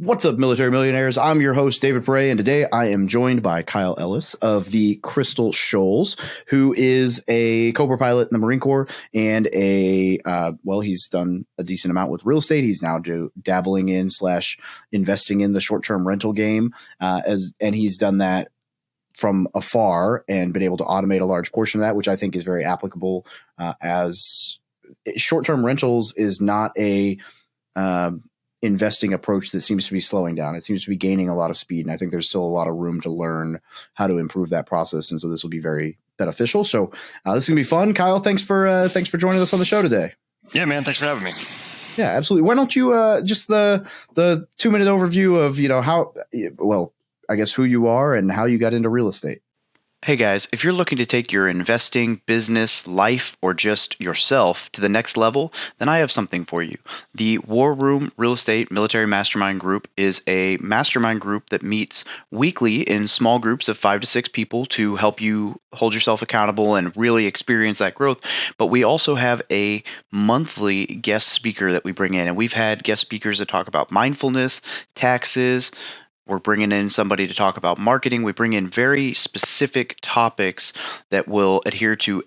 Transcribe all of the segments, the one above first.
What's up, military millionaires? I'm your host, David Pere, and today I am joined by Kyle Ellis of the Crystal Shoals, who is a Cobra pilot in the Marine Corp and he's done a decent amount with real estate. He's now dabbling in / investing in the short-term rental game, and he's done that from afar and been able to automate a large portion of that, which I think is very applicable as short-term rentals is not a investing approach that seems to be slowing down. It seems to be gaining a lot of speed, and I think there's still a lot of room to learn how to improve that process. And so this will be very beneficial. So this is gonna be fun. Kyle, thanks for joining us on the show today. Yeah, man, thanks for having me. Yeah, absolutely. Why don't you just the 2-minute overview of I guess who you are and how you got into real estate. Hey guys, if you're looking to take your investing, business, life, or just yourself to the next level, then I have something for you. The War Room Real Estate Military Mastermind Group is a mastermind group that meets weekly in small groups of 5 to 6 people to help you hold yourself accountable and really experience that growth. But we also have a monthly guest speaker that we bring in, and we've had guest speakers that talk about mindfulness, taxes. We're bringing in somebody to talk about marketing. We bring in very specific topics that will adhere to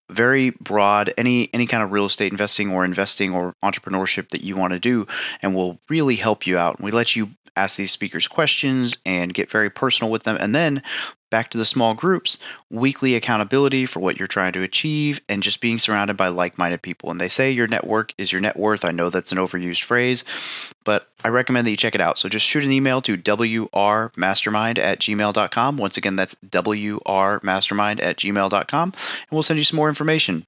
very broad, any kind of real estate investing or entrepreneurship that you want to do, and will really help you out. And we let you ask these speakers questions and get very personal with them. And then back to the small groups, weekly accountability for what you're trying to achieve, and just being surrounded by like-minded people. And they say your network is your net worth. I know that's an overused phrase, but I recommend that you check it out. So just shoot an email to wrmastermind@gmail.com. Once again, that's wrmastermind@gmail.com, and we'll send you some more information.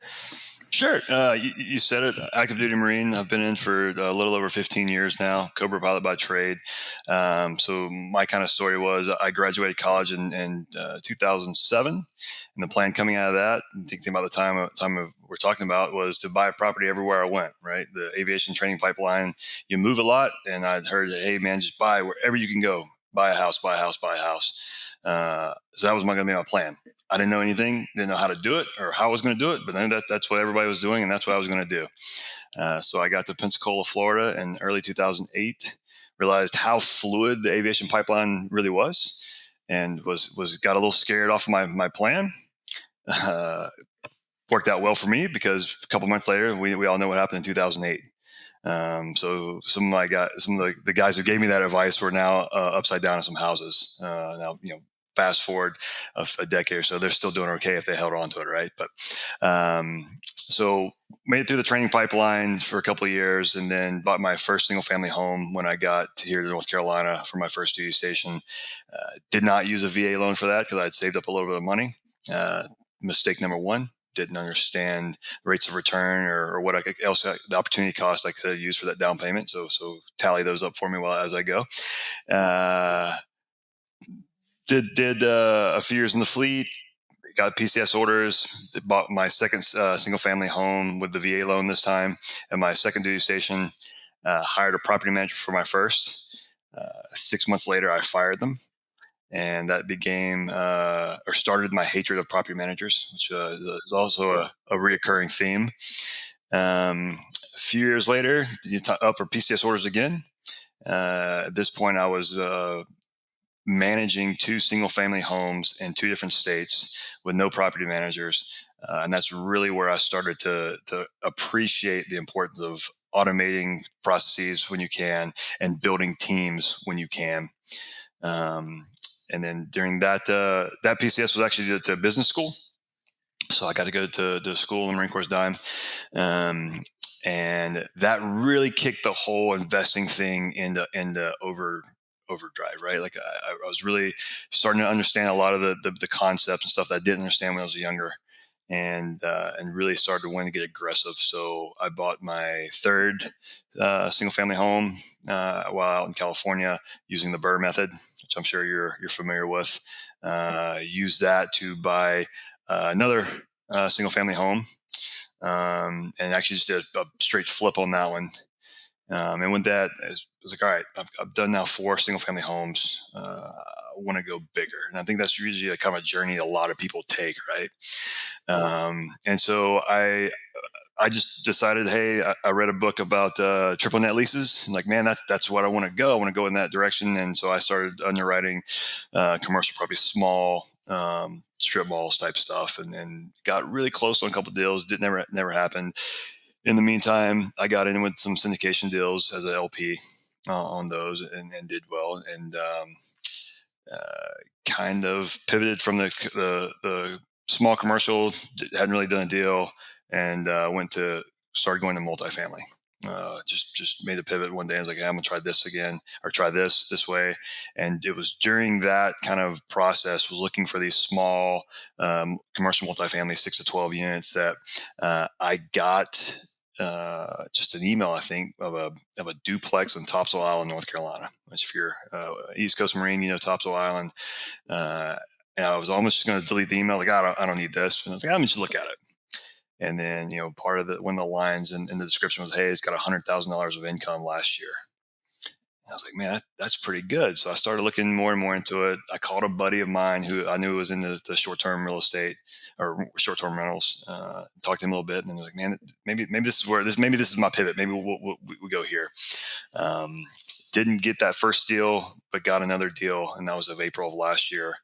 Sure. You said it. Active duty Marine. I've been in for a little over 15 years now. Cobra pilot by trade. So my kind of story was I graduated college in 2007, and the plan coming out of that, thinking about the time we're talking about, was to buy a property everywhere I went. Right, the aviation training pipeline. You move a lot, and I'd heard, hey man, just buy wherever you can go. Buy a house. Buy a house. Buy a house. So that was going to be my plan. I didn't know anything, didn't know how to do it or how I was going to do it, but then that's what everybody was doing, and that's what I was going to do. So I got to Pensacola, Florida in early 2008, realized how fluid the aviation pipeline really was, and got a little scared off of my plan. Worked out well for me because a couple months later, we all know what happened in 2008. So some of the guys who gave me that advice were now upside down in some houses. Now, fast forward a decade or so, they're still doing okay if they held on to it, right? But so made it through the training pipeline for a couple of years, and then bought my first single family home when I got here to North Carolina for my first duty station. Did not use a VA loan for that because I'd saved up a little bit of money. Mistake number one. Didn't understand rates of return or what the opportunity cost I could have used for that down payment. So tally those up for me as I go. Did a few years in the fleet, got PCS orders, bought my second single family home with the VA loan this time. At my second duty station, hired a property manager for my first. 6 months later, I fired them. And that started my hatred of property managers, which is also a reoccurring theme. A few years later, up for PCS orders again. At this point, I was managing 2 single-family homes in 2 different states with no property managers. And that's really where I started to appreciate the importance of automating processes when you can and building teams when you can. And then during that PCS was actually to business school. So I got to go to school in the Marine Corps dime. And that really kicked the whole investing thing into overdrive, right? Like I was really starting to understand a lot of the concepts and stuff that I didn't understand when I was younger, and really started to want to get aggressive. So I bought my third single family home while out in California using the Burr method, which I'm sure you're familiar with. Use that to buy another single family home, and actually just did a straight flip on that one. And with that, I was like, all right, I've done now 4 single family homes. I want to go bigger. And I think that's usually a kind of a journey a lot of people take, right? And so I I just decided, hey, I read a book about triple net leases. I'm like, man, that's what I want to go. I want to go in that direction. And so I started underwriting commercial, probably small strip malls type stuff, and got really close on a couple of deals. Never happened. In the meantime, I got in with some syndication deals as an LP on those, and did well. And kind of pivoted from the small commercial, hadn't really done a deal, and started going to multifamily. Just made a pivot one day. I was like, hey, I'm gonna try this again, or try this way. And it was during that kind of process, was looking for these small commercial multifamily 6 to 12 units that I got just an email, I think, of a duplex on Topsail Island, North Carolina. Which, if you're East Coast Marine, you know Topsail Island. And I was almost just going to delete the email, like, I don't need this. And I was like, I'm just look at it. And then, part of one of the lines in the description was, hey, it's got $100,000 of income last year. And I was like, man, that's pretty good. So I started looking more and more into it. I called a buddy of mine who I knew was in the short-term real estate or short-term rentals. Talked to him a little bit, and then I was like, man, maybe this is my pivot. Maybe we'll go here. Didn't get that first deal, but got another deal, and that was of April of last year.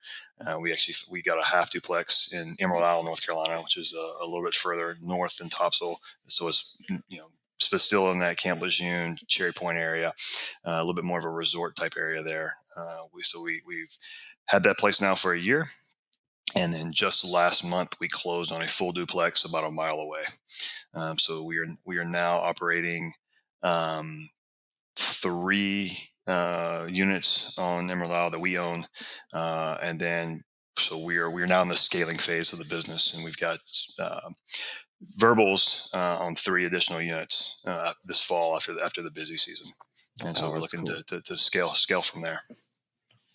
We got a half duplex in Emerald Isle, North Carolina, which is a little bit further north than Topsail. So it's but still in that Camp Lejeune, Cherry Point area, a little bit more of a resort type area there. We've had that place now for a year, and then just last month we closed on a full duplex about a mile away. So we are now operating 3 units on Emerald Isle that we own, and then so we are now in the scaling phase of the business, and we've got verbals on 3 additional units this fall after the busy season, and so we're looking cool. to scale from there.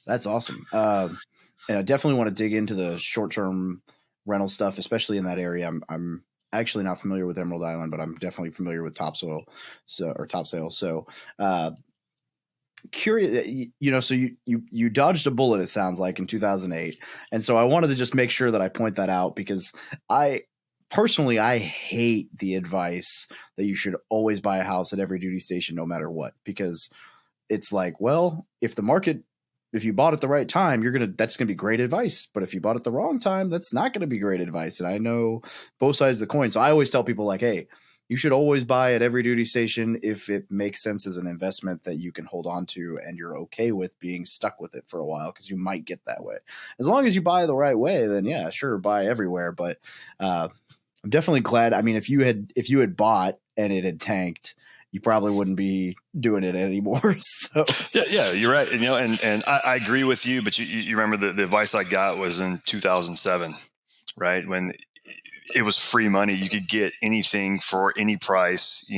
That's awesome. And I definitely want to dig into the short-term rental stuff, especially in that area. I'm actually not familiar with Emerald Island, but I'm definitely familiar with Topsail. So curious, so you dodged a bullet, it sounds like, in 2008. And so I wanted to just make sure that I point that out, because I hate the advice that you should always buy a house at every duty station, no matter what, because it's like, well, if you bought at the right time, that's going to be great advice. But if you bought at the wrong time, that's not going to be great advice. And I know both sides of the coin. So I always tell people, like, hey, you should always buy at every duty station if it makes sense as an investment that you can hold on to and you're okay with being stuck with it for a while, because you might get that way. As long as you buy the right way, then yeah, sure, buy everywhere. But I'm definitely glad. I mean, if you had bought and it had tanked, you probably wouldn't be doing it anymore. So yeah, you're right. And I agree with you, but you remember the advice I got was in 2007, right? When it was free money, you could get anything for any price,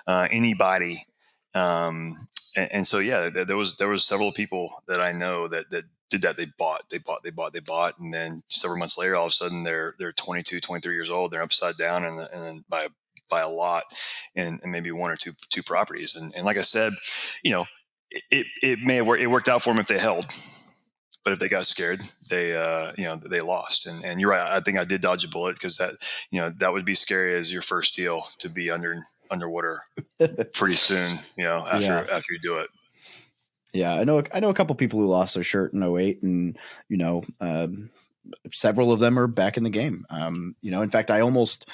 anybody. And so, yeah, there was several people that I know that did that. They bought. And then several months later, all of a sudden they're 22, 23 years old. They're upside down and by a lot and maybe 1 or 2 properties. And like I said, it worked out for them if they held, but if they got scared, they lost. And you're right. I think I did dodge a bullet, because that would be scary as your first deal to be underwater pretty soon, after you do it. Yeah. I know a couple people who lost their shirt in 2008, and, several of them are back in the game. In fact, I almost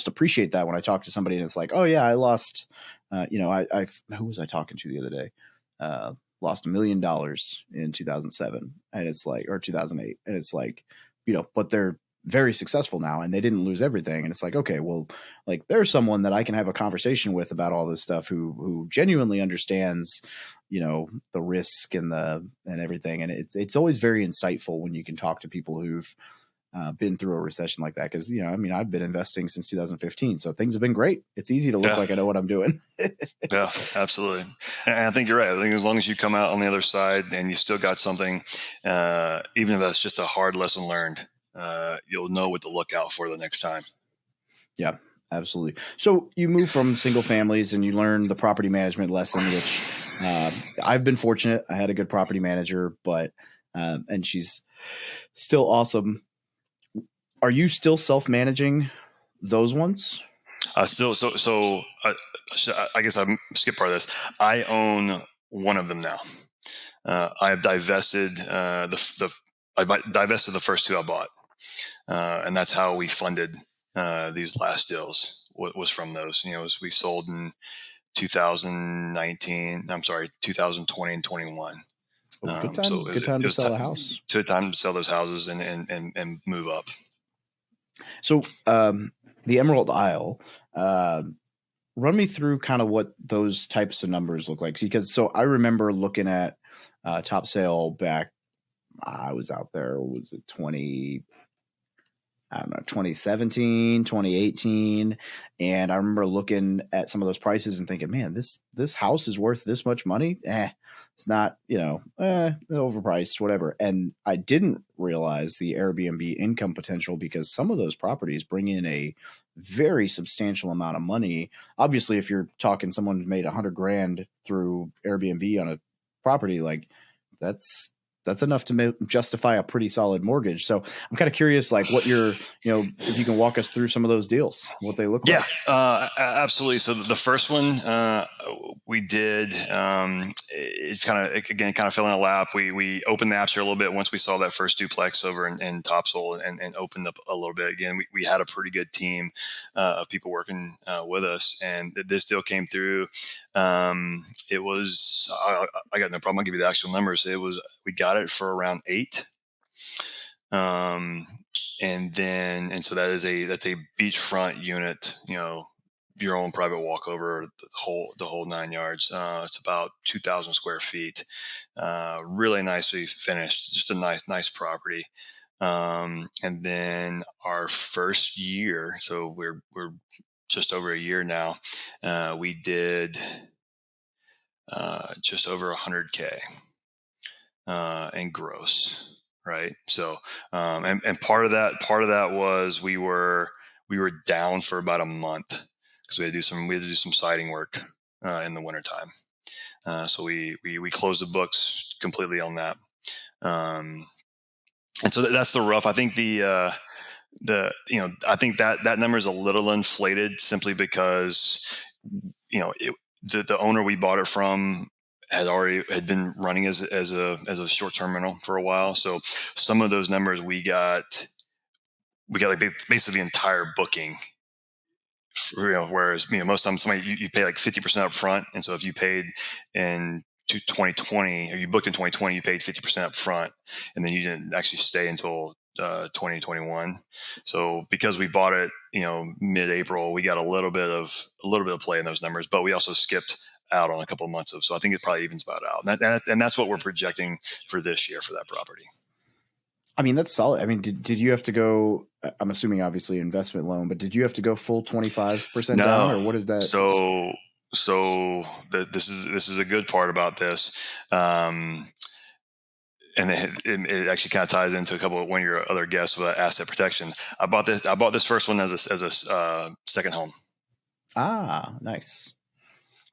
appreciate that when I talk to somebody and it's like, oh yeah, I lost, who was I talking to the other day? Lost $1 million in 2007, and it's like, or 2008. And it's like, but they're very successful now and they didn't lose everything. And it's like, okay, well, like, there's someone that I can have a conversation with about all this stuff who genuinely understands, the risk and everything. And it's always very insightful when you can talk to people who've been through a recession like that. Cause I've been investing since 2015, so things have been great. It's easy to look like I know what I'm doing. Yeah, absolutely. And I think you're right. I think as long as you come out on the other side and you still got something, even if that's just a hard lesson learned, you'll know what to look out for the next time. Yeah, absolutely. So you move from single families and you learn the property management lesson, which I've been fortunate. I had a good property manager, but and she's still awesome. Are you still self-managing those ones? I guess I skipped part of this. I own one of them now. I have divested divested the first two I bought, and that's how we funded these last deals. Was from those. As we sold in 2019. I'm sorry, 2020 and 21. Good time to sell a house. Time to sell those houses and move up. So the Emerald Isle, run me through kind of what those types of numbers look like. Because I remember looking at Top Sale back. I was out there. Was it 2017, 2018. And I remember looking at some of those prices and thinking, man, this house is worth this much money. It's not, overpriced, whatever. And I didn't realize the Airbnb income potential because some of those properties bring in a very substantial amount of money. Obviously, if you're talking someone who made $100,000 through Airbnb on a property, like that's enough to justify a pretty solid mortgage. So I'm kind of curious, like what if you can walk us through some of those deals, what they look like. Yeah, absolutely. So the first one we did, it's kind of fell in a lap. We opened the aperture a little bit once we saw that first duplex over in Topsail and opened up a little bit. Again, we had a pretty good team of people working with us, and this deal came through. It was, I got no problem. I'll give you the actual numbers. We got it for around 8. And so that's a beachfront unit, your own private walkover, the whole 9 yards. It's about 2,000 square feet. Really nicely finished, just a nice property. And then our first year, so we're just over a year now, we did just over $100K in gross. Right. So, and part of that was we were down for about a month because we had to do some siding work in the wintertime. So we closed the books completely on that. And so that's the rough. I think I think that number is a little inflated simply because, the owner we bought it from had been running as a short-term rental for a while. So some of those numbers we got like basically the entire booking. Whereas most times you pay like 50% up front, and so if you paid in 2020 or you booked in 2020, you paid 50% up front, and then you didn't actually stay until 2021. So because we bought it, mid-April, we got a little bit of play in those numbers, but we also skipped out on a couple of months so I think it probably evens about out, and that's what we're projecting for this year for that property. I mean, that's solid. I mean, did you have to go? I'm assuming obviously investment loan, but did you have to go full 25% down, or what did that? So this is a good part about this. And it actually kind of ties into one of your other guests with asset protection. I bought this first one as a second home. Ah, nice.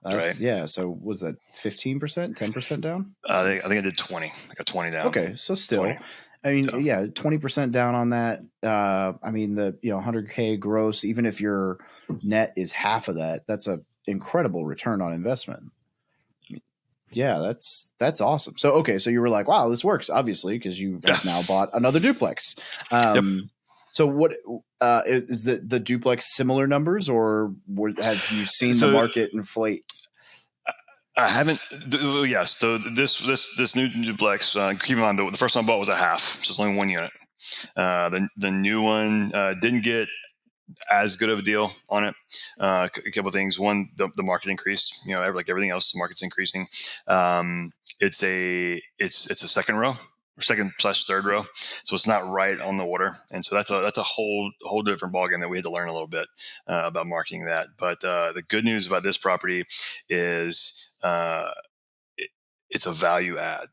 Right. Yeah. So was that 15%, 10% down? I think I did 20. I got 20 down. Okay, so still, 20. I mean, yeah, 20% down on that. I mean, the 100K gross, even if your net is half of that, that's a incredible return on investment. Yeah, that's awesome. So okay, so you were like, wow, this works, obviously, because you have now bought another duplex. Yep. So what is the duplex similar numbers, or have you seen the market inflate? I haven't. Yes. So this new duplex. Keep in mind the first one I bought was a half, so it's only one unit. The new one didn't get as good of a deal on it. A couple of things. One, the market increased. Like everything else, the market's increasing. It's a second row. Or second/third row, so it's not right on the water, and so that's a whole different ballgame that we had to learn a little bit about marketing that. But the good news about this property is it's a value add.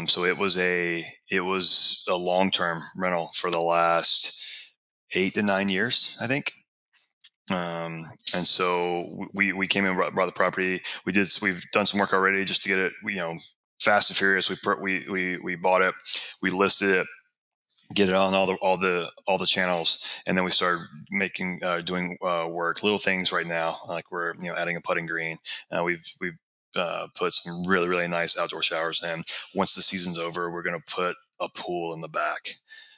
So it was a long-term rental for the last 8 to 9 years, I think. And so we came in, brought the property. We've done some work already just to get it, fast and furious. We bought it, we listed it, get it on all the channels, and then we started doing work, little things right now, like we're adding a putting green. We've put some really really nice outdoor showers in. Once the season's over, we're going to put a pool in the back.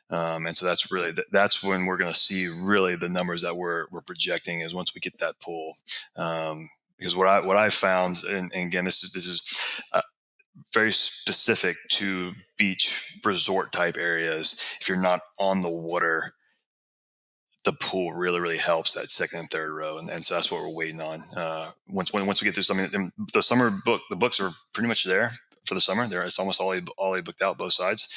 And so that's really that's when we're going to see really the numbers that we're projecting, is once we get that pool. Because what I found, and again, this is very specific to beach resort type areas. If you're not on the water, the pool really really helps that second and third row, and so that's what we're waiting on. Once we get through something, the summer the books are pretty much there for the summer. It's almost all booked out, both sides.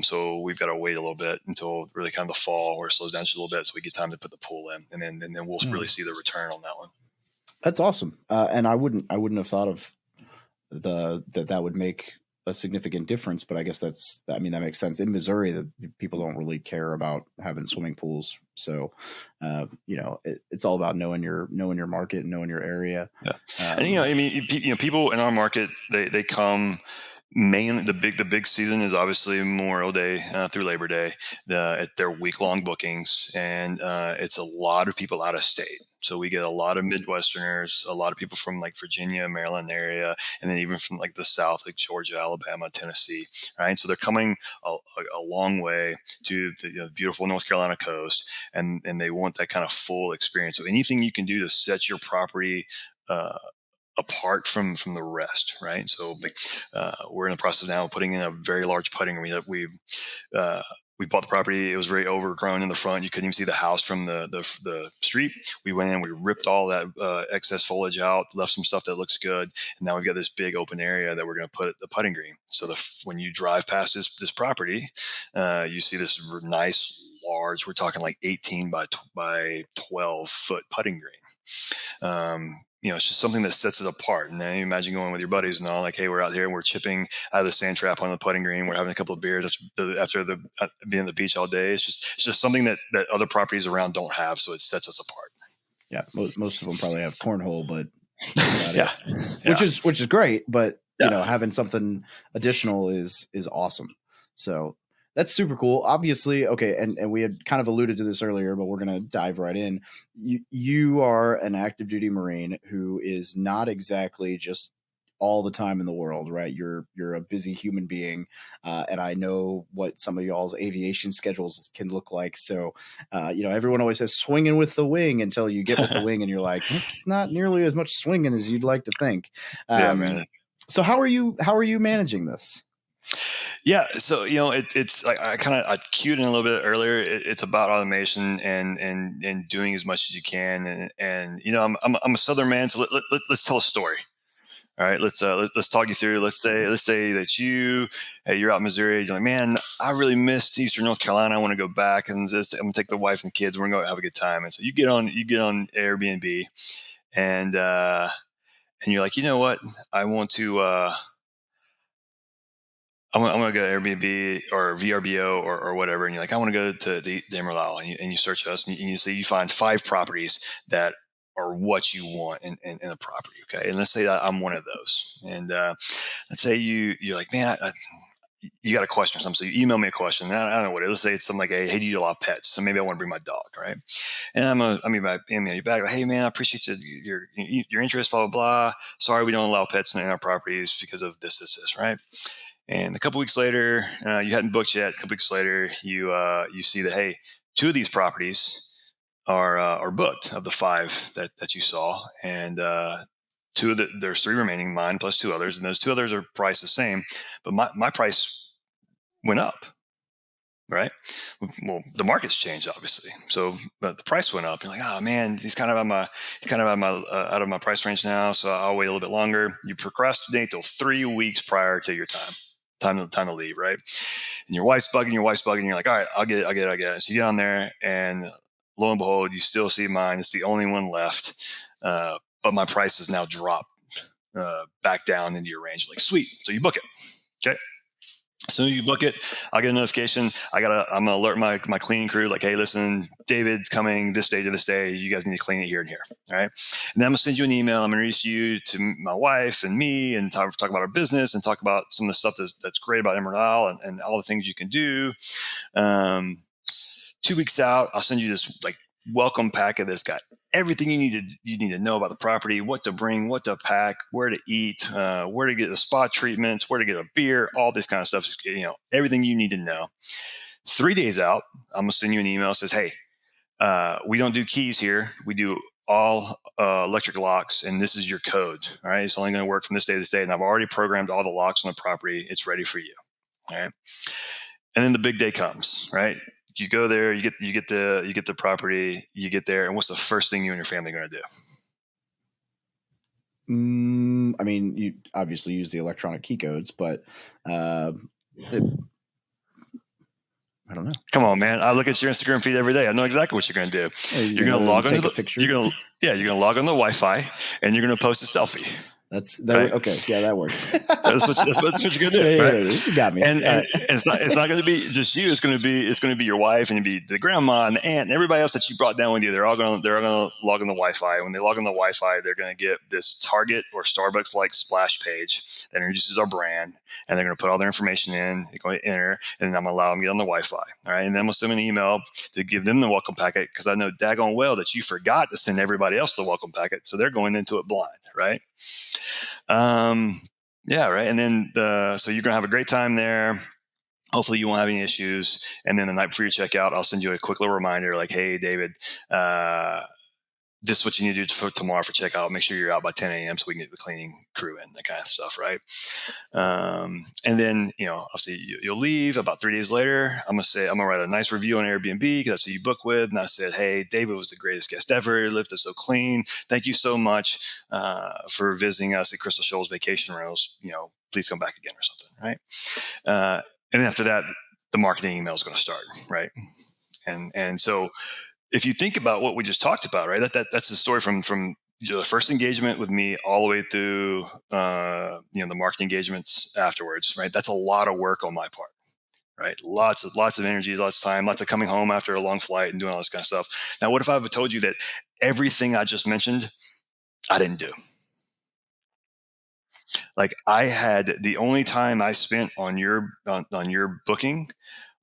So we've got to wait a little bit until really kind of the fall, where it slows down just a little bit, so we get time to put the pool in, and then we'll really see the return on that one. That's awesome. And I wouldn't have thought of that would make a significant difference, but I guess that makes sense. In Missouri, the people don't really care about having swimming pools, so it's all about knowing your market and knowing your area. Yeah. And people in our market, they come mainly, the big season is obviously Memorial Day through Labor Day. They're week-long bookings, and it's a lot of people out of state. So we get a lot of Midwesterners, a lot of people from like Virginia, Maryland area, and then even from like the South, like Georgia, Alabama, Tennessee, right? So they're coming a long way to the beautiful North Carolina coast, and they want that kind of full experience. So anything you can do to set your property apart from the rest, right? So we're in the process now of putting in a very large putting green. We bought the property. It was very overgrown in the front. You couldn't even see the house from the street. We went in, we ripped all that excess foliage out, left some stuff that looks good, and now we've got this big open area that we're going to put the putting green. So when you drive past this property, you see this nice, large, we're talking like 18 by 12 foot putting green. It's just something that sets it apart. And then you imagine going with your buddies and all, like, hey, we're out here and we're chipping out of the sand trap on the putting green. We're having a couple of beers after being on the beach all day. It's just something that other properties around don't have. So it sets us apart. Yeah. Most of them probably have cornhole, but yeah. Which is great. But having something additional is awesome. So that's super cool. Obviously, okay, and we had kind of alluded to this earlier, but we're going to dive right in. You are an active duty Marine who is not exactly just all the time in the world, right? You're a busy human being, and I know what some of y'all's aviation schedules can look like. So, everyone always says swinging with the wing until you get with the wing, and you're like, it's not nearly as much swinging as you'd like to think. Yeah, man. So how are you managing this? Yeah, so it's like I cued in a little bit earlier. It's about automation and doing as much as you can. And I'm a Southern man, so let's tell a story. All right, let's talk you through. Let's say that you're out in Missouri. You're like, man, I really missed Eastern North Carolina. I want to go back, and I'm gonna take the wife and kids. We're gonna go have a good time. And so you get on Airbnb, and you're like, you know what? I want to. I'm going to go to Airbnb or VRBO or whatever. And you're like, I want to go to the Emerald, and you search us, and you see, you find 5 properties that are what you want in a property. Okay. And let's say that I'm one of those. And let's say you're like, man, you got a question or something. So you email me a question. I don't know what it is. Let's say it's something like, hey, do you allow pets? So maybe I want to bring my dog. Right. And I email you back. Like, hey man, I appreciate your interest, blah, blah, blah. Sorry, we don't allow pets in our properties because of this, right? And a couple weeks later, you hadn't booked yet. A couple weeks later, you see that, hey, 2 of these properties are booked of the 5 that you saw, and there's 3 remaining, mine plus 2 others, and those 2 others are priced the same, but my price went up, right? Well, the market's changed, obviously, so the price went up. You're like, oh man, he's kind of out of my price range now, so I'll wait a little bit longer. You procrastinate till 3 weeks prior to your time to leave, right? And your wife's bugging, you're like, all right, I'll get it. So you get on there, and lo and behold, you still see mine. It's the only one left, but my price has now dropped back down into your range. Like, sweet. So you book it. Okay. As soon as you book it, I'll get a notification. I'm gonna alert my cleaning crew, like, hey, listen, David's coming this day to this day. You guys need to clean it here and here. All right. And then I'm gonna send you an email. I'm gonna introduce you to my wife and me, and talk about our business, and talk about some of the stuff that's great about Emerald Isle, and all the things you can do. 2 weeks out, I'll send you this like welcome packet that's got everything you need to know about the property, what to bring, what to pack, where to eat, where to get the spa treatments, where to get a beer, all this kind of stuff. Everything you need to know. 3 days out, I'm gonna send you an email that says, hey, we don't do keys here. We do all electric locks, and this is your code. All right, it's only going to work from this day to this day, and I've already programmed all the locks on the property. It's ready for you. All right, and then the big day comes. Right, you go there, you get the property, you get there, and what's the first thing you and your family are going to do? I mean, you obviously use the electronic key codes, but I don't know. Come on, man! I look at your Instagram feed every day. I know exactly what you're going to do. You're going to log onto the picture. You're going to log on the Wi-Fi, and you're going to post a selfie. Right? Okay. Yeah, that works. that's what you're gonna do. Yeah, right? You got me. And it's not going to be just you. It's going to be your wife, and it'll be the grandma and the aunt and everybody else that you brought down with you. They're all going to log on the Wi-Fi. When they log on the Wi-Fi, they're going to get this Target or Starbucks like splash page that introduces our brand, and they're going to put all their information in. They're going to enter, and then I'm going to allow them to get on the Wi-Fi. All right, and then I'm going to send them an email to give them the welcome packet, because I know daggone well that you forgot to send everybody else the welcome packet, so they're going into it blind, right? Yeah, right. And then so you're gonna have a great time there. Hopefully you won't have any issues. And then the night before you check out, I'll send you a quick little reminder, like, hey, David, this is what you need to do for tomorrow for checkout. Make sure you're out by 10 a.m. so we can get the cleaning crew in, that kind of stuff, right? And then, obviously you'll leave. About 3 days later, I'm gonna write a nice review on Airbnb, because that's who you book with. And I said, hey, David was the greatest guest ever. He lived us so clean. Thank you so much for visiting us at Crystal Shoals Vacation Rentals. Please come back again or something, right? And then after that, the marketing email is going to start, right? And so if you think about what we just talked about, right, that's the story from the first engagement with me all the way through the marketing engagements afterwards, right? That's a lot of work on my part, right? Lots of energy, lots of time, lots of coming home after a long flight and doing all this kind of stuff. Now, what if I would have told you that everything I just mentioned, I didn't do? Like, I had the only time I spent on your booking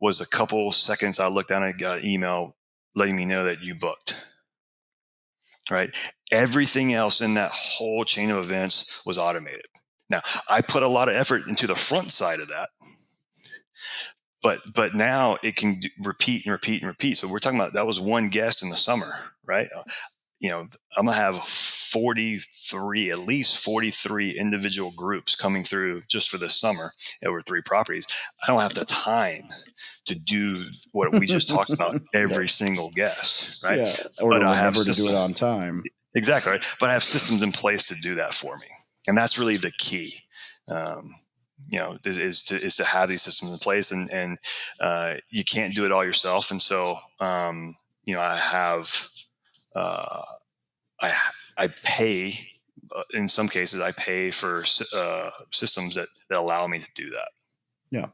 was a couple seconds. I looked down and got an email letting me know that you booked. Right? Everything else in that whole chain of events was automated. Now, I put a lot of effort into the front side of that, but now it can repeat and repeat and repeat. So we're talking about, that was one guest in the summer, right? I'm gonna have at least 43 individual groups coming through just for this summer over 3 properties. I don't have the time to do what we just talked about every single guest, right? Yeah, or but to I have remember to do it on time. Exactly, right? But I have systems in place to do that for me, and that's really the key. Is to have these systems in place, and you can't do it all yourself. And so, I have. I pay, in some cases, I pay for systems that allow me to do that. Yeah.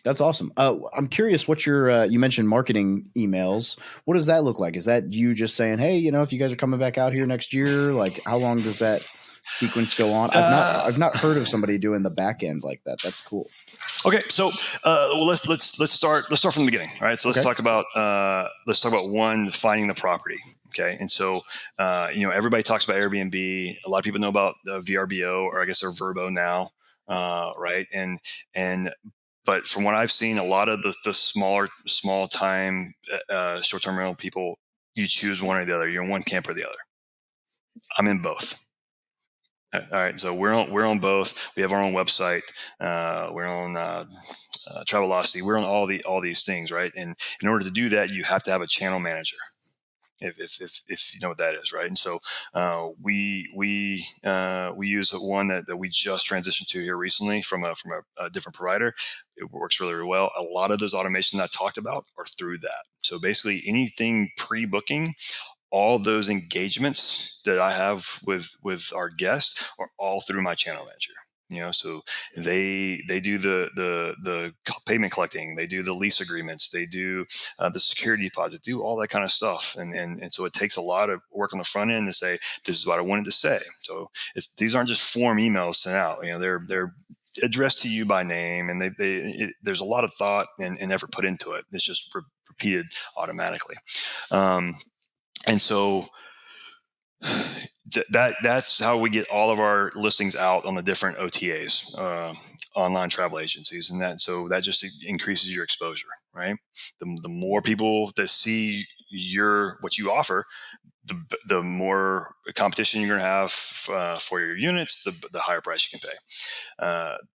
That's awesome. I'm curious what your, you mentioned marketing emails. What does that look like? Is that you just saying, hey, if you guys are coming back out here next year, like how long does that sequence go on? I've not heard of somebody doing the back end like that. That's cool. Okay. So, let's start from the beginning. All right. So let's talk about one, finding the property. Okay. And so, everybody talks about Airbnb. A lot of people know about VRBO, or I guess they're Vrbo now. Right. But from what I've seen, a lot of the small time short-term rental people, you choose one or the other. You're in one camp or the other. I'm in both. All right, so we're on both. We have our own website. We're on Travelocity. We're on all these things, right? And in order to do that, you have to have a channel manager. If you know what that is, right? And so we use one that we just transitioned to here recently from a different provider. It works really, really well. A lot of those automations I talked about are through that. So basically, anything pre-booking, all those engagements that I have with our guests are all through my channel manager. So they do the payment collecting, they do the lease agreements, they do the security deposit, do all that kind of stuff, and so it takes a lot of work on the front end to say this is what I wanted to say. So these aren't just form emails sent out. They're addressed to you by name, and there's a lot of thought and effort put into it. It's just repeated automatically, and so that's how we get all of our listings out on the different OTAs, online travel agencies, and that just increases your exposure, right? The more people that see what you offer, the more competition you're going to have for your units, the higher price you can pay.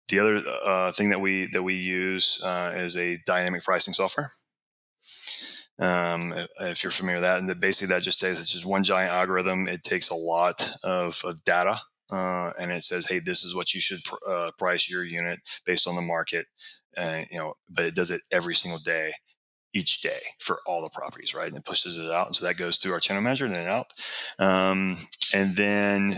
The other thing that we use is a dynamic pricing software. If you're familiar with that, and basically that just says it's just one giant algorithm. It takes a lot of data, and it says, hey, this is what you should price your unit based on the market, but it does it every single day, each day for all the properties, right? And it pushes it out, and so that goes through our channel manager and then out, and then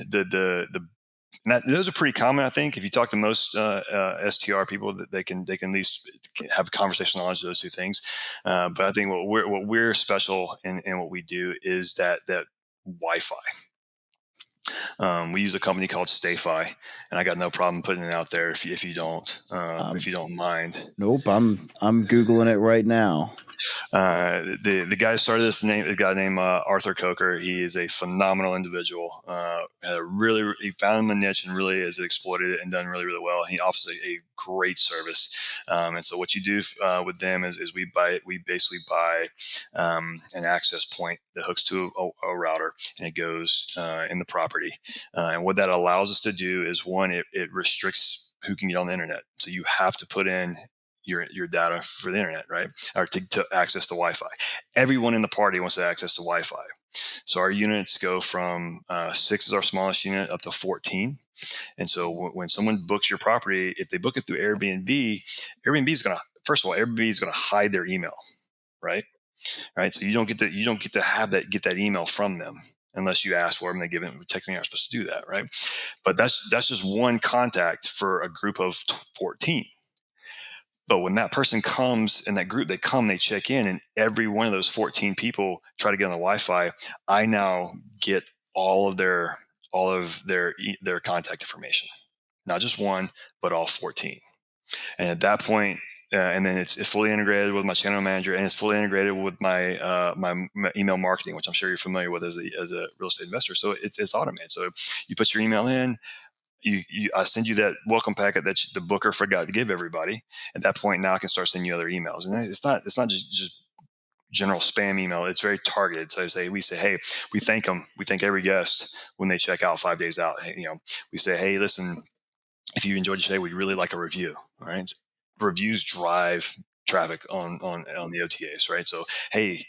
those are pretty common. I think if you talk to most STR people, that they can at least have conversational knowledge of those two things. But I think what we're special in what we do is that Wi-Fi. We use a company called StayFi, and I got no problem putting it out there if you don't mind. Nope, I'm Googling it right now. The guy who started this, a guy named Arthur Coker. He is a phenomenal individual. He found a niche and really has exploited it and done really, really well. He offers a great service. And so what you do with them is we basically buy an access point that hooks to a router, and it goes in the property. And what that allows us to do is, one, it restricts who can get on the internet. So you have to put in your data for the internet, right? Or to access the Wi-Fi. Everyone in the party wants to access the Wi-Fi. So our units go from 6 is our smallest unit up to 14. And so when someone books your property, if they book it through Airbnb is going to hide their email, right? Right. So you don't get to get that email from them unless you ask for them. They give it. Technically, you're supposed to do that, right? But that's just one contact for a group of 14. But when that person comes in that group, they check in, and every one of those 14 people try to get on the Wi-Fi. I now get all of their contact information, not just one, but all 14. And at that point, and then it's fully integrated with my channel manager, and it's fully integrated with my my email marketing, which I'm sure you're familiar with as a real estate investor. So it's automated. So you put your email in. I send you that welcome packet that the booker forgot to give everybody. At that point, now I can start sending you other emails, and it's not just general spam email. It's very targeted. So we say, hey, we thank them. We thank every guest when they check out 5 days out. We say, hey, listen, if you enjoyed your stay, we'd really like a review. All right, reviews drive traffic on the OTAs, right? So, hey,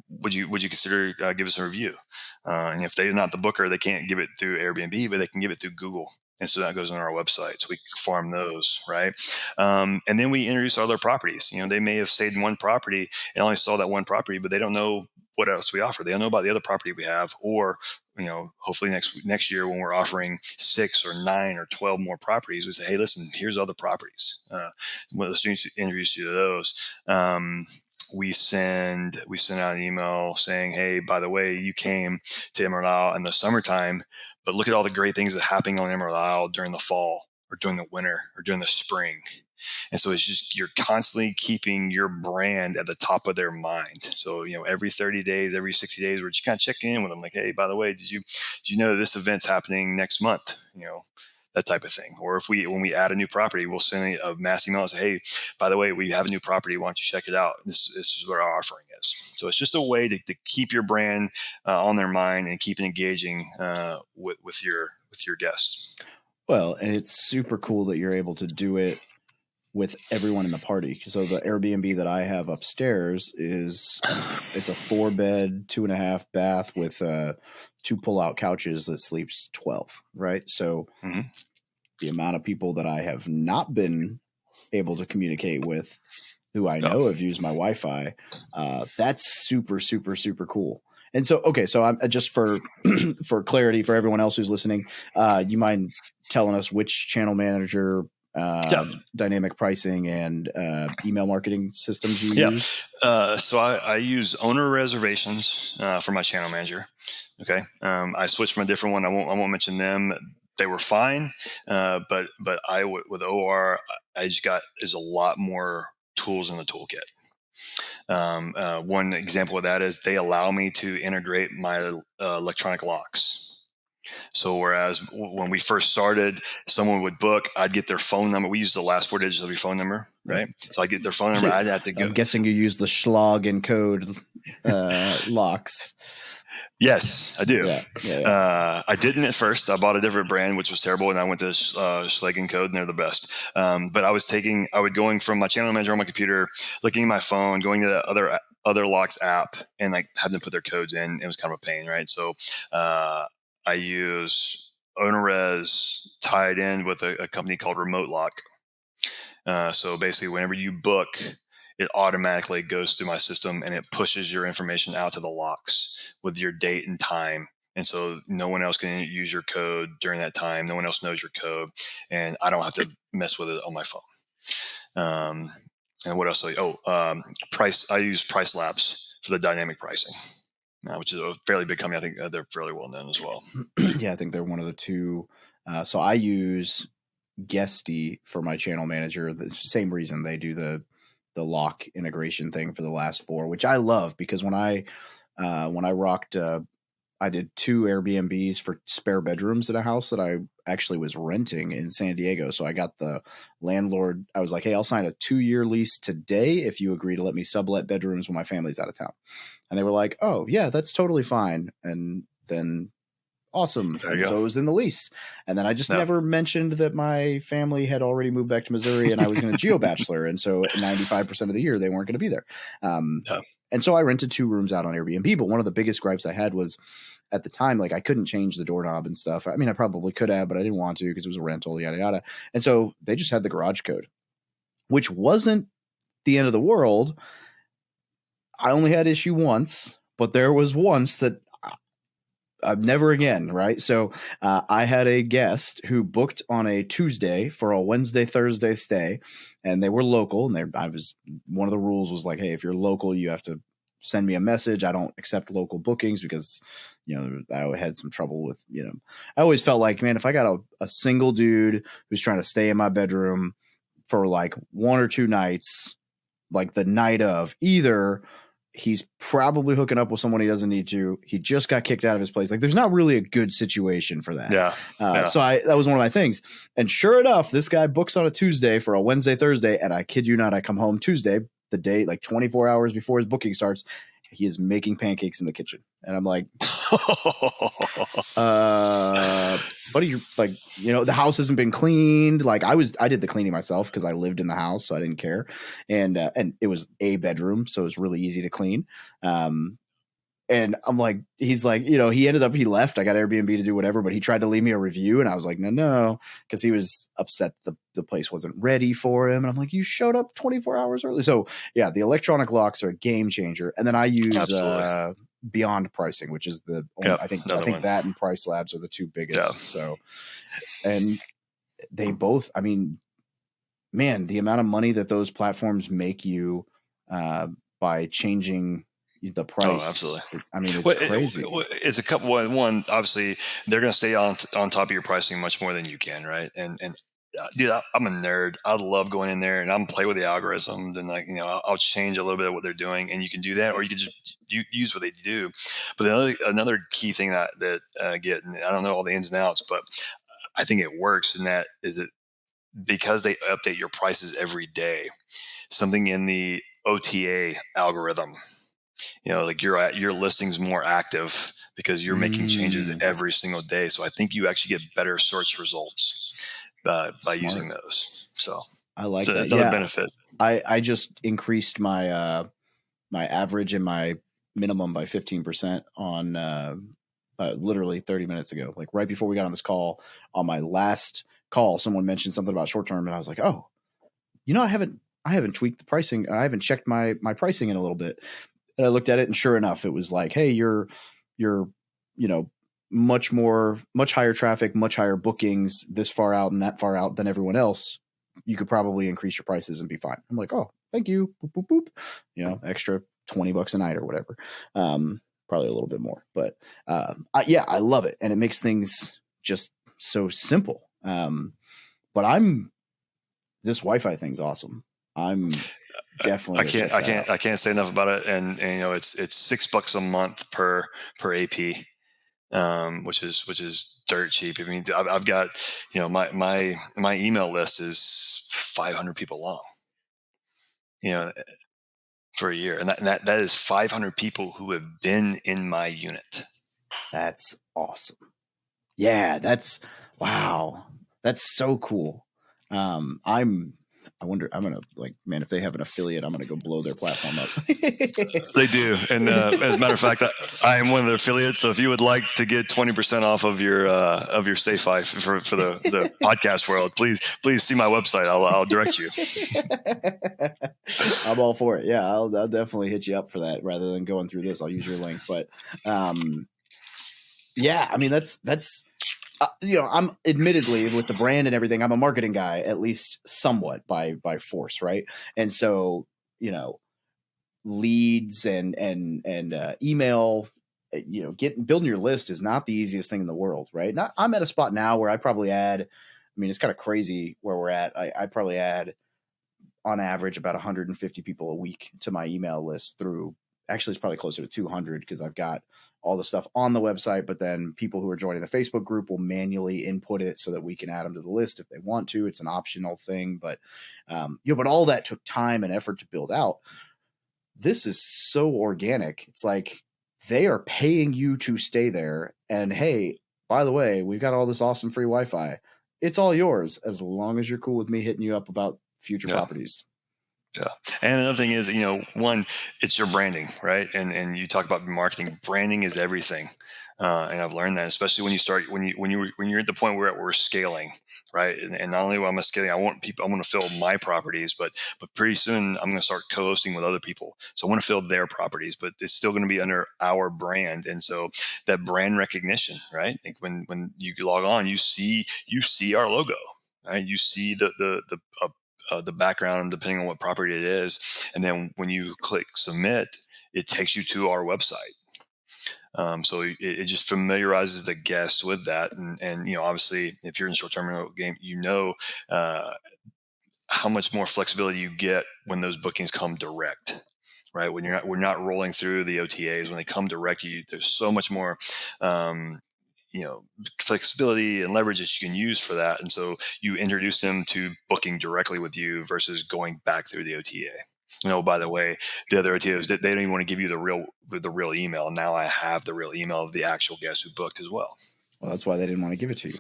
would you consider give us a review? And if they're not the booker, they can't give it through Airbnb, but they can give it through Google. And so that goes on our website. So we farm those, right? And then we introduce other properties. They may have stayed in one property and only saw that one property, but they don't know what else we offer. They don't know about the other property we have, or hopefully next year when we're offering 6 or 9 or 12 more properties, we say, hey, listen, here's other properties. Let's introduce you to those. We send out an email saying, hey, by the way, you came to Emerald Isle in the summertime, but look at all the great things that are happening on Emerald Isle during the fall or during the winter or during the spring. And so it's just, you're constantly keeping your brand at the top of their mind. So, every 30 days, every 60 days, we're just kind of checking in with them. Like, hey, by the way, did you know this event's happening next month? That type of thing. Or when we add a new property, we'll send a mass email and say, hey, by the way, we have a new property. Why don't you check it out? This is what our offering is. So it's just a way to keep your brand on their mind and keep it engaging with your guests. Well, and it's super cool that you're able to do it with everyone in the party. So the Airbnb that I have upstairs it's a 4-bed, 2.5 bath with 2 pull-out couches that sleeps 12, right? So the amount of people that I have not been able to communicate with, who I know have used my Wi-Fi, that's super, super, super cool. And so, okay, so I'm just for for clarity for everyone else who's listening, you mind telling us which channel manager, Yeah. dynamic pricing, and email marketing systems you Yeah. use? So I use owner reservations for my channel manager. Okay. I switched from a different one. I won't mention them. They were fine, but with OR, I just got there's a lot more tools in the toolkit. One example of that is they allow me to integrate my electronic locks. So whereas when we first started, someone would book, I'd get their phone number. We use the last 4 digits of your phone number, right? So I get their phone number. I'd have to go. I'm guessing you use the Schlag and code locks. Yes, I do. Yeah. I didn't at first. I bought a different brand, which was terrible, and I went to Schlag and Code, and they're the best. But I would going from my channel manager on my computer, looking at my phone, going to the other locks app, and like having to put their codes in. It was kind of a pain, right? So I use OwnerRes tied in with a company called Remote Lock. So basically, whenever you book, it automatically goes through my system and it pushes your information out to the locks with your date and time. And so no one else can use your code during that time. No one else knows your code. And I don't have to mess with it on my phone. And what else? Price. I use Price Labs for the dynamic pricing, which is a fairly big company. I think they're fairly well known as well. Yeah, I think they're one of the two. So I use Guesty for my channel manager. The same reason they do the lock integration thing for the last 4, which I love because when I rocked, I did 2 Airbnbs for spare bedrooms in a house that I actually was renting in San Diego. So I got the landlord. I was like, hey, I'll sign a 2-year lease today if you agree to let me sublet bedrooms when my family's out of town. And they were like, oh yeah, that's totally fine. And then awesome. And so it was in the lease. And then I just never mentioned that my family had already moved back to Missouri and I was going to geo-bachelor. And so 95% of the year, they weren't going to be there. And so I rented 2 rooms out on Airbnb. But one of the biggest gripes I had was at the time, like I couldn't change the doorknob and stuff. I mean, I probably could have, but I didn't want to because it was a rental, yada, yada. And so they just had the garage code, which wasn't the end of the world. I only had issue once, but there was once that never again, right? So I had a guest who booked on a Tuesday for a Wednesday, Thursday stay, and they were local. And one of the rules was like, hey, if you're local, you have to send me a message. I don't accept local bookings because, I had some trouble with, I always felt like, man, if I got a single dude who's trying to stay in my bedroom for like 1 or 2 nights, like the night of, either he's probably hooking up with someone he doesn't need to. He just got kicked out of his place. Like, there's not really a good situation for that. So that was one of my things. And sure enough, this guy books on a Tuesday for a Wednesday, Thursday. And I kid you not, I come home Tuesday, the day, like 24 hours before his booking starts. He is making pancakes in the kitchen. And I'm like, buddy, you're like, the house hasn't been cleaned. Like I did the cleaning myself because I lived in the house, so I didn't care. And it was a bedroom, so it was really easy to clean. And I'm like, he's like, he left. I got Airbnb to do whatever, but he tried to leave me a review. And I was like, no, because he was upset the place wasn't ready for him. And I'm like, you showed up 24 hours early. So yeah, the electronic locks are a game changer. And then I use Beyond Pricing, which is I think that and Price Labs are the 2 biggest. Yeah. So, and they both, I mean, man, the amount of money that those platforms make you by changing the price. Oh, absolutely. I mean, it's crazy. It's a couple. One, obviously, they're going to stay on top of your pricing much more than you can, right? And dude, I'm a nerd. I love going in there and I'm play with the algorithms and I'll change a little bit of what they're doing, and you can do that, or you can just use what they do. But another key thing that get, and I don't know all the ins and outs, but I think it works, and that is it because they update your prices every day. Something in the OTA algorithm. Like your listing's more active because you're making changes every single day. So I think you actually get better search results by using those. So I like that. It's another benefit. I just increased my my average and my minimum by 15% on literally 30 minutes ago. Like right before we got on this call, on my last call, someone mentioned something about short term, and I was like, oh, I haven't tweaked the pricing. I haven't checked my pricing in a little bit. And I looked at it, and sure enough, it was like, hey, you're, much higher traffic, much higher bookings this far out and that far out than everyone else. You could probably increase your prices and be fine. I'm like, oh, thank you. Boop, boop, boop. Extra $20 a night or whatever. Probably a little bit more, but I love it. And it makes things just so simple. But this Wi-Fi thing's awesome. I'm definitely. I can't say enough about it. And it's $6 a month per AP. Which is dirt cheap. I mean, I've got, my email list is 500 people long, for a year. And that is 500 people who have been in my unit. That's awesome. Yeah. Wow. That's so cool. I wonder, I'm going to man, if they have an affiliate, I'm going to go blow their platform up. They do. And as a matter of fact, I am one of their affiliates. So if you would like to get 20% off of your SafeFi for the podcast world, please see my website. I'll direct you. I'm all for it. Yeah, I'll definitely hit you up for that rather than going through this. I'll use your link. But yeah, I mean, that's I'm admittedly with the brand and everything, I'm a marketing guy, at least somewhat by force. Right. And so, leads and email, building your list is not the easiest thing in the world. Right. I'm at a spot now where I probably add, it's kind of crazy where we're at. I probably add on average about 150 people a week to my email list through, actually it's probably closer to 200 because I've got all the stuff on the website, but then people who are joining the Facebook group will manually input it so that we can add them to the list if they want to. It's an optional thing, but but all that took time and effort to build out. This is so organic. It's like they are paying you to stay there. And hey, by the way, we've got all this awesome free Wi-Fi. It's all yours as long as you're cool with me hitting you up about future properties. Yeah. And another thing is, one, it's your branding, right? And you talk about marketing. Branding is everything. And I've learned that, especially when you start, when you're at the point where we're scaling, right? And not only am I scaling, I want to fill my properties, but pretty soon I'm going to start co-hosting with other people. So I want to fill their properties, but it's still going to be under our brand. And so that brand recognition, right? I think when you log on, you see our logo, right? You see the background, depending on what property it is. And then when you click submit, it takes you to our website. So it just familiarizes the guest with that. And obviously, if you're in the short-term rental game, how much more flexibility you get when those bookings come direct, right? When we're not rolling through the OTAs, when they come direct, there's so much more, flexibility and leverage that you can use for that. And so you introduce them to booking directly with you versus going back through the OTA. By the way, the other OTAs, they don't even want to give you the real email. Now I have the real email of the actual guest who booked as well. Well, that's why they didn't want to give it to you.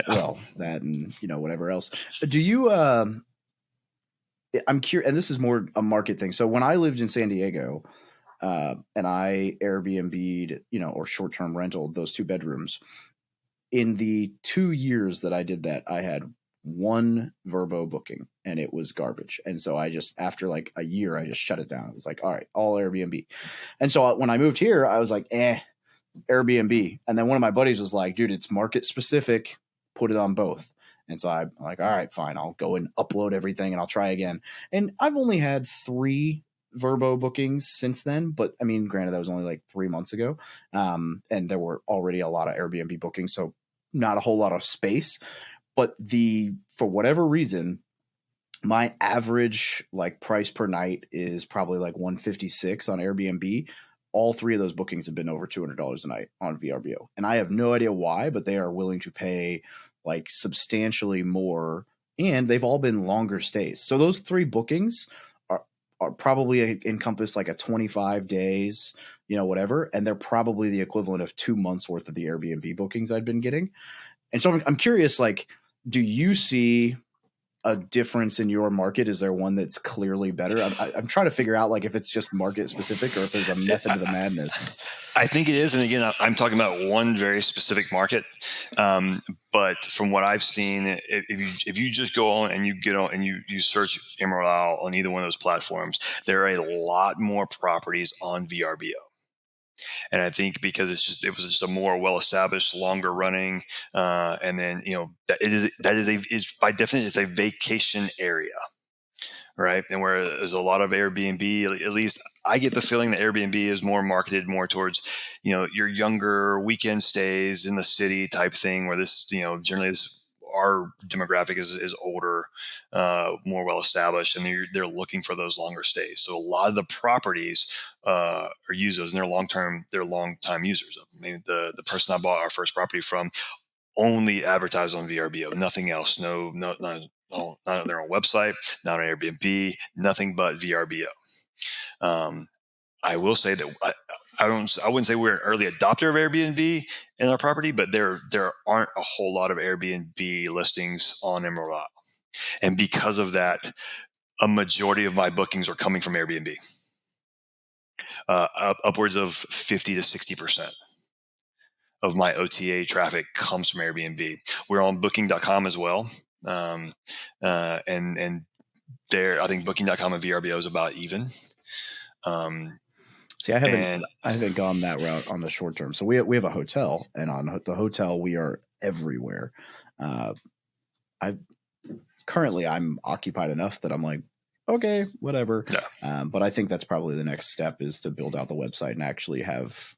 Well, that and whatever else. Do you? I'm curious, and this is more a market thing. So when I lived in San Diego, and I Airbnb'd, or short-term rental those 2 bedrooms. In the 2 years that I did that, I had 1 Verbo booking, and it was garbage. And so I just, after like a year, I just shut it down. It was like, all right, all Airbnb. And so when I moved here, I was like, Airbnb. And then one of my buddies was like, dude, it's market specific. Put it on both. And so I'm like, all right, fine. I'll go and upload everything and I'll try again. And I've only had 3 Verbo bookings since then, but granted, that was only like 3 months ago. And there were already a lot of Airbnb bookings, so not a whole lot of space. But for whatever reason, my average price per night is probably like $156 on Airbnb. All 3 of those bookings have been over $200 a night on VRBO. And I have no idea why, but they are willing to pay substantially more, and they've all been longer stays. So those 3 bookings are probably encompass like a 25 days, whatever. And they're probably the equivalent of 2 months worth of the Airbnb bookings I'd been getting. And so I'm curious, do you see a difference in your market? Is there one that's clearly better? I'm trying to figure out like if it's just market specific or if there's a method to the madness. I think it is. And again, I'm talking about one very specific market. But from what I've seen, if you just go on and you get on and you search Emerald Isle on either one of those platforms, there are a lot more properties on VRBO. And I think because it was just a more well-established, longer running, and then, that is by definition, it's a vacation area. Right. And whereas a lot of Airbnb, at least I get the feeling that Airbnb is more marketed more towards, your younger weekend stays in the city type thing, where this, generally our demographic is older, more well established, and they're looking for those longer stays. So a lot of the properties are users, and they're long time users. I mean, the person I bought our first property from only advertised on VRBO, nothing else. No, not on their own website, not on Airbnb, nothing but VRBO. I will say that I wouldn't say we're an early adopter of Airbnb in our property, but there aren't a whole lot of Airbnb listings on Emerald Isle. And because of that, a majority of my bookings are coming from Airbnb. Upwards of 50 to 60% of my OTA traffic comes from Airbnb. We're on booking.com as well. And there, I think booking.com and VRBO is about even. See, I haven't gone that route on the short term. So we have a hotel, and on the hotel we are everywhere. I'm occupied enough that I'm like, okay, whatever. Yeah. But I think that's probably the next step, is to build out the website and actually have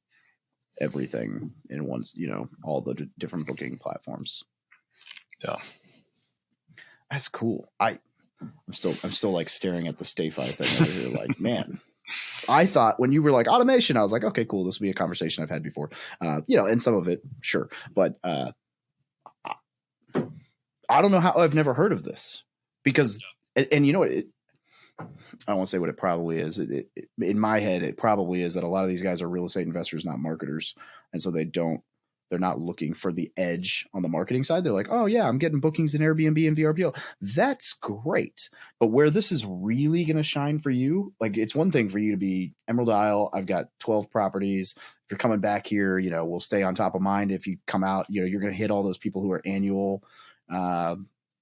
everything in one, all the different booking platforms. Yeah. That's cool. I'm still like staring at the StayFi thing over here, like, man. I thought when you were like automation, I was like, okay, cool. This will be a conversation I've had before, and some of it, sure. But I don't know how. I've never heard of this because, and you know what? I don't want to say what it probably is. In my head, it probably is that a lot of these guys are real estate investors, not marketers. And so they're not looking for the edge on the marketing side. They're like, oh yeah, I'm getting bookings in Airbnb and VRBO. That's great. But where this is really going to shine for you, like, it's one thing for you to be Emerald Isle. I've got 12 properties. If you're coming back here, we'll stay on top of mind. If you come out, you're going to hit all those people who are annual,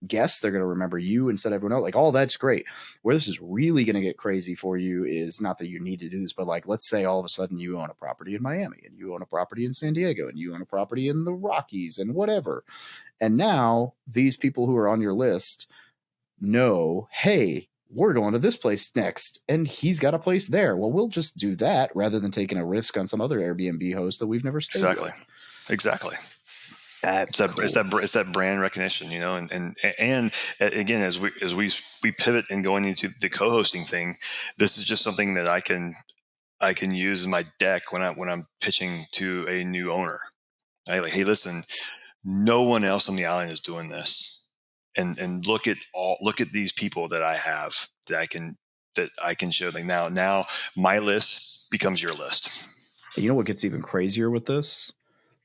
guests. They're going to remember you instead of everyone else. Like, all that's great. Where this is really going to get crazy for you is not that you need to do this, but like, let's say all of a sudden you own a property in Miami, and you own a property in San Diego, and you own a property in the Rockies and whatever. And now these people who are on your list know, hey, we're going to this place next, and he's got a place there. Well, we'll just do that rather than taking a risk on some other Airbnb host that we've never stayed with. Exactly. It's that brand recognition, and again, as we pivot and going into the co-hosting thing, this is just something that I can use in my deck when I'm pitching to a new owner. I like, hey, listen, no one else on the island is doing this, and look at these people that I have that I can show them now. Now my list becomes your list. You know what gets even crazier with this?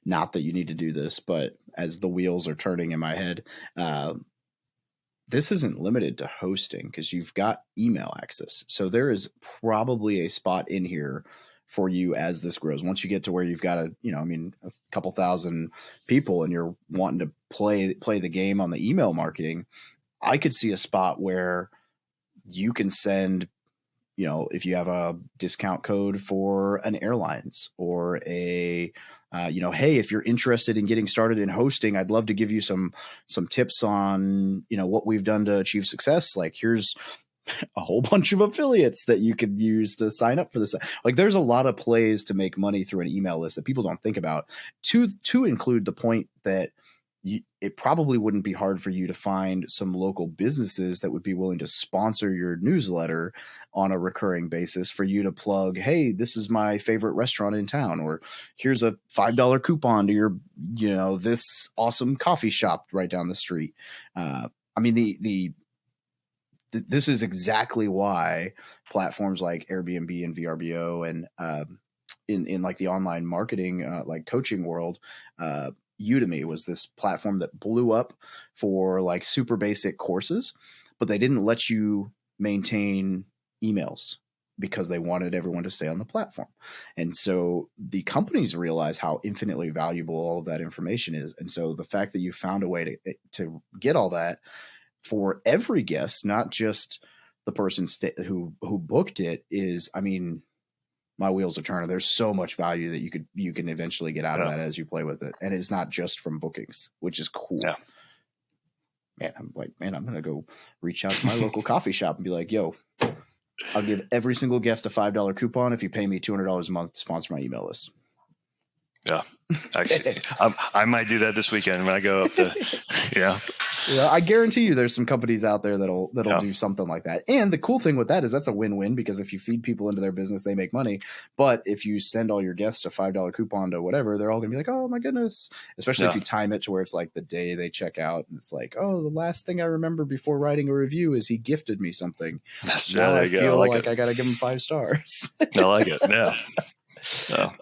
Not that you need to do this, but as the wheels are turning in my head, this isn't limited to hosting, because you've got email access. So there is probably a spot in here for you as this grows. Once you get to where you've got a couple thousand people and you're wanting to play the game on the email marketing, I could see a spot where you can send, if you have a discount code for an airlines or a, hey, if you're interested in getting started in hosting, I'd love to give you some tips on, what we've done to achieve success. Like, here's a whole bunch of affiliates that you could use to sign up for this. Like, there's a lot of plays to make money through an email list that people don't think about, to include the point that it probably wouldn't be hard for you to find some local businesses that would be willing to sponsor your newsletter on a recurring basis for you to plug, hey, this is my favorite restaurant in town, or here's a $5 coupon to your, this awesome coffee shop right down the street. This is exactly why platforms like Airbnb and VRBO and in like the online marketing, like coaching world, Udemy was this platform that blew up for like super basic courses, but they didn't let you maintain emails because they wanted everyone to stay on the platform. And so the companies realize how infinitely valuable all of that information is. And so the fact that you found a way to get all that for every guest, not just the person who booked it, is, I mean, my wheels are turning. There's so much value that you can eventually get out of that as you play with it. And it's not just from bookings, which is cool. Yeah. Man, I'm going to go reach out to my local coffee shop and be like, yo, I'll give every single guest a $5 coupon if you pay me $200 a month to sponsor my email list. Yeah, actually, I might do that this weekend when I go up to, yeah. Yeah, I guarantee you there's some companies out there that'll do something like that. And the cool thing with that is that's a win-win, because if you feed people into their business, they make money. But if you send all your guests a $5 coupon to whatever, they're all going to be like, oh my goodness. Especially if you time it to where it's like the day they check out and it's like, oh, the last thing I remember before writing a review is he gifted me something. Now I feel like I got to give him 5 stars. I like it. Yeah.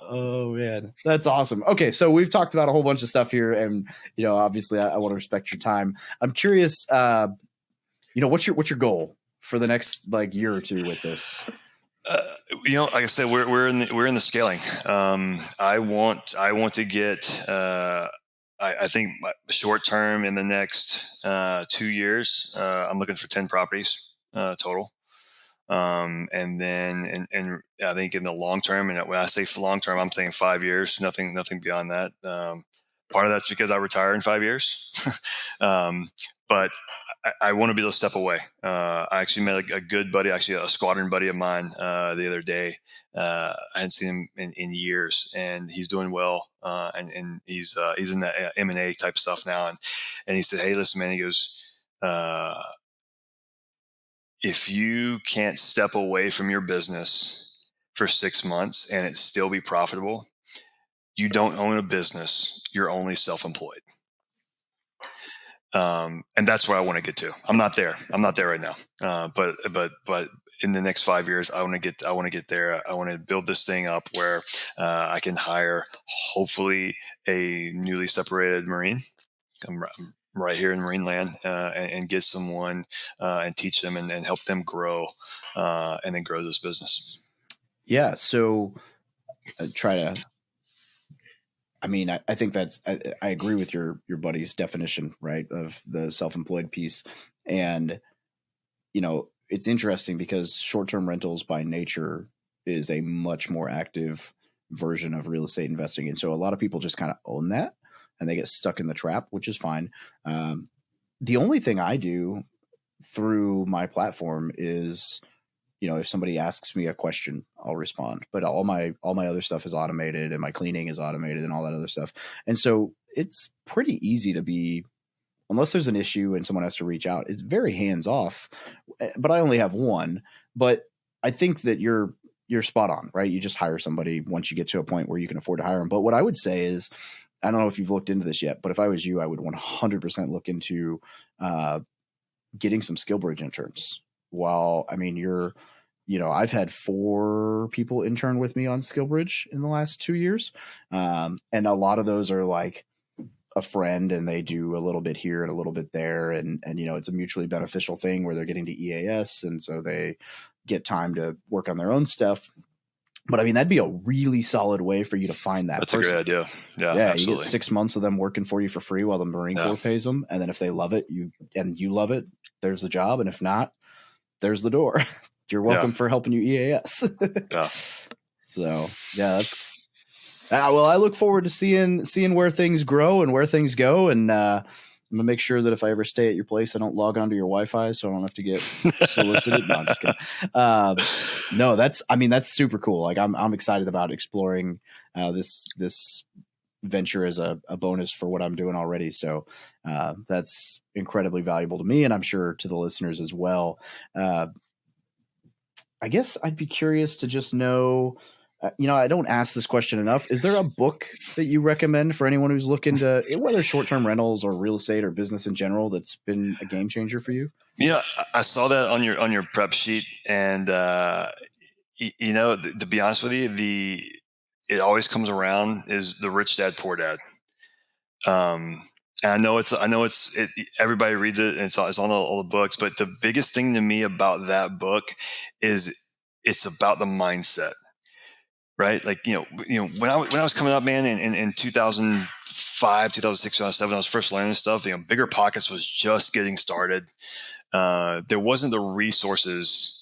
Oh man, that's awesome. Okay, so we've talked about a whole bunch of stuff here, and obviously I want to respect your time. I'm curious, what's your goal for the next year or two with this? Like I said, we're in the scaling. I want to get. I think short term in the next 2 years, I'm looking for 10 properties total. And then, and I think in the long term, and when I say for long term, I'm saying 5 years, nothing beyond that. Part of that's because I retire in 5 years. But I want to be able to step away. I actually met a good buddy, actually a squadron buddy of mine, the other day. I hadn't seen him in years, and he's doing well. And he's in that M&A type stuff now. And he said, hey, listen, man, he goes, if you can't step away from your business for 6 months and it still be profitable, you don't own a business. You're only self-employed. And that's where I want to get to. I'm not there right now. But in the next 5 years, I want to get there. I want to build this thing up where I can hire, hopefully, a newly separated Marine. I'm right here in Marine land, and get someone and teach them and help them grow, and then grow this business. Yeah. So I think I agree with your buddy's definition, right, of the self-employed piece. And, it's interesting because short-term rentals by nature is a much more active version of real estate investing. And so a lot of people just kind of own that and they get stuck in the trap, which is fine. The only thing I do through my platform is, if somebody asks me a question, I'll respond. But all my other stuff is automated, and my cleaning is automated, and all that other stuff. And so it's pretty easy to be, unless there's an issue and someone has to reach out, it's very hands off. But I only have one. But I think that you're spot on, right? You just hire somebody once you get to a point where you can afford to hire them. But what I would say is, I don't know if you've looked into this yet, but if I was you, I would 100% look into getting some SkillBridge interns. I've had 4 people intern with me on SkillBridge in the last 2 years. And a lot of those are like a friend, and they do a little bit here and a little bit there. And it's a mutually beneficial thing where they're getting to EAS. And so they get time to work on their own stuff. But that'd be a really solid way for you to find that That's person. a good idea. Yeah, absolutely. You get 6 months of them working for you for free while the Marine Corps pays them. And then if they love it, you love it, there's the job. And if not, there's the door. You're welcome for helping you EAS. Yeah. So that's well, I look forward to seeing where things grow and where things go. And I'm gonna make sure that if I ever stay at your place, I don't log onto your Wi-Fi, so I don't have to get solicited. No, I'm just kidding. No, that's super cool. Like I'm excited about exploring this venture as a bonus for what I'm doing already. So that's incredibly valuable to me, and I'm sure to the listeners as well. I guess I'd be curious to just know, I don't ask this question enough. Is there a book that you recommend for anyone who's looking to, whether short-term rentals or real estate or business in general, that's been a game changer for you? Yeah, I saw that on your prep sheet, and to be honest with you, it always comes around is the Rich Dad Poor Dad. And I know everybody reads it and it's on all the books, but the biggest thing to me about that book is it's about the mindset, right? Like, when I was coming up, man, in 2005, 2006, 2007, I was first learning this stuff, Bigger Pockets was just getting started. There wasn't the resources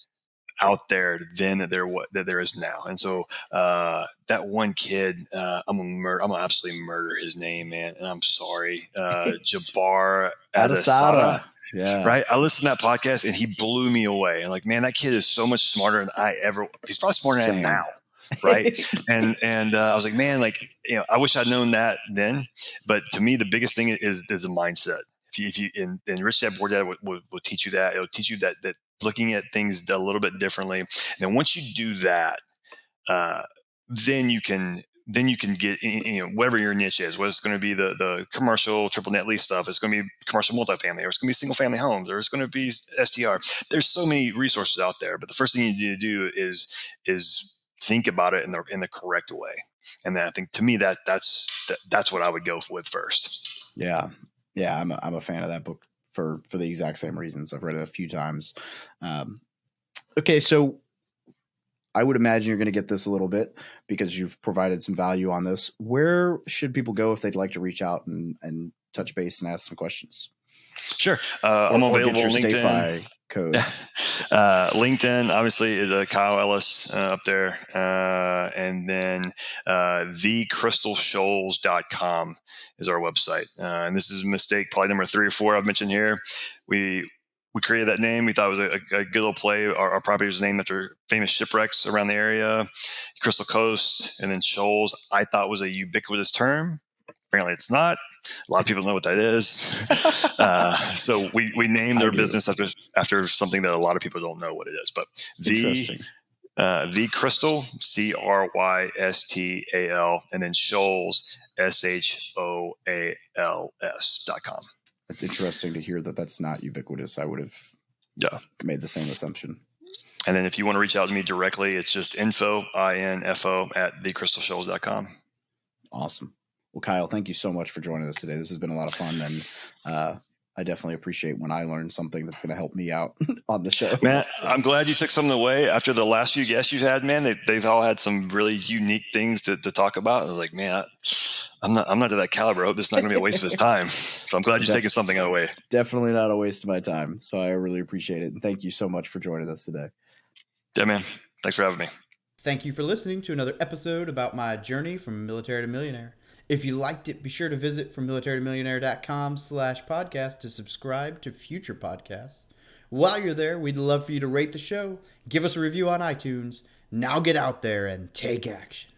out there then that there is now. And so that one kid, I'm gonna absolutely murder his name, man. And I'm sorry, Jabbar Adesada. Yeah. Right. I listened to that podcast and he blew me away. And like, man, that kid is so much smarter than he's probably smarter than I am now. Right. and I was like, man, like, I wish I'd known that then. But to me, the biggest thing is the mindset. If you and Rich Dad Poor Dad will teach you that. It'll teach you that looking at things a little bit differently. And then once you do that, then you can get, whatever your niche is, whether it's going to be the commercial triple net lease stuff, it's going to be commercial multifamily, or it's going to be single family homes, or it's going to be STR. There's so many resources out there, but the first thing you need to do is think about it in the correct way. And then I think, to me, that's what I would go with first. Yeah. I'm a fan of that book for the exact same reasons. I've read it a few times. Okay. So I would imagine you're going to get this a little bit because you've provided some value on this. Where should people go if they'd like to reach out and touch base and ask some questions? Sure. I'm available on LinkedIn. Code. LinkedIn obviously is a Kyle Ellis up there. And then thecrystalshoals.com is our website. And this is a mistake, probably number 3 or 4 I've mentioned here. We created that name. We thought it was a good little play. Our property was named after famous shipwrecks around the area, Crystal Coast, and then shoals. I thought was a ubiquitous term. Apparently it's not. A lot of people know what that is. So we named our business after something that a lot of people don't know what it is. But the Crystal, CRYSTAL, and then shoals, SHOALS.com. It's interesting to hear that that's not ubiquitous. I would have made the same assumption. And then if you want to reach out to me directly, it's just info at thecrystalshoals.com. Awesome. Well, Kyle, thank you so much for joining us today. This has been a lot of fun, and I definitely appreciate when I learn something that's going to help me out on the show. Man, I'm glad you took something away. After the last few guests you've had, man, they've all had some really unique things to talk about. I was like, man, I'm not to that caliber. I hope this is not going to be a waste of his time. So I'm glad you're taking something away. Definitely not a waste of my time. So I really appreciate it. And thank you so much for joining us today. Yeah, man. Thanks for having me. Thank you for listening to another episode about my journey from military to millionaire. If you liked it, be sure to visit FromMilitaryToMillionaire.com/podcast to subscribe to future podcasts. While you're there, we'd love for you to rate the show, give us a review on iTunes. Now get out there and take action.